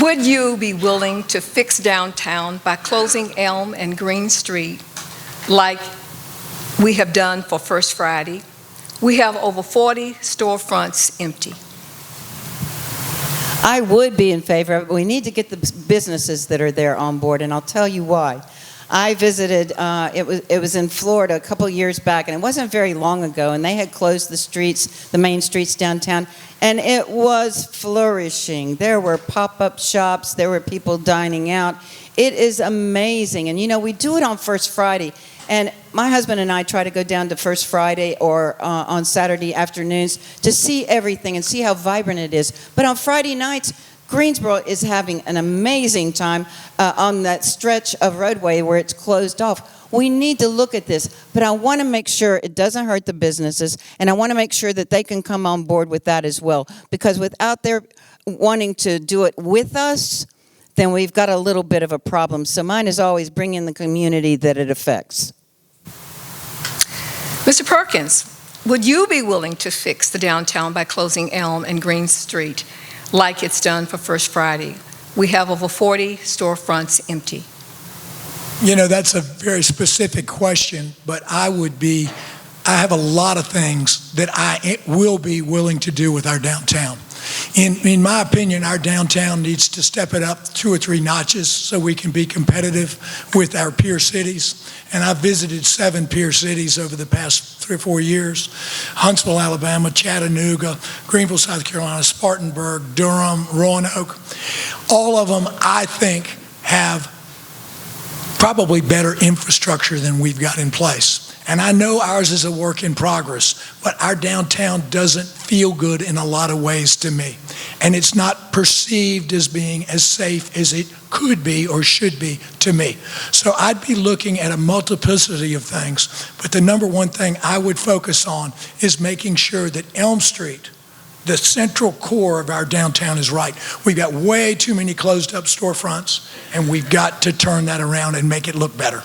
Would you be willing to fix downtown by closing Elm and Green Street like we have done for First Friday? We have over 40 storefronts empty. I would be in favor of it, but we need to get the businesses that are there on board, and I'll tell you why. I visited, it was in Florida a couple years back, and it wasn't very long ago, and they had closed the streets, the main streets downtown, and it was flourishing. There were pop-up shops, there were people dining out. It is amazing, and you know, we do it on First Friday, and my husband and I try to go down to First Friday or on Saturday afternoons to see everything and see how vibrant it is. But on Friday nights, Greensboro is having an amazing time on that stretch of roadway where it's closed off. We need to look at this, but I want to make sure it doesn't hurt the businesses, and I want to make sure that they can come on board with that as well, because without their wanting to do it with us, then we've got a little bit of a problem. So mine is always bring in the community that it affects. Mr. Perkins, would you be willing to fix the downtown by closing Elm and Green Street like it's done for First Friday? We have over 40 storefronts empty. You know, that's a very specific question, but I have a lot of things that I will be willing to do with our downtown. In my opinion, our downtown needs to step it up 2 or 3 notches so we can be competitive with our peer cities. And I've visited 7 peer cities over the past 3 or 4 years: Huntsville, Alabama, Chattanooga, Greenville, South Carolina, Spartanburg, Durham, Roanoke. All of them, I think, have probably better infrastructure than we've got in place. And I know ours is a work in progress, but our downtown doesn't feel good in a lot of ways to me. And it's not perceived as being as safe as it could be or should be to me. So I'd be looking at a multiplicity of things, but the number one thing I would focus on is making sure that Elm Street, the central core of our downtown, is right. We've got way too many closed up storefronts, and we've got to turn that around and make it look better.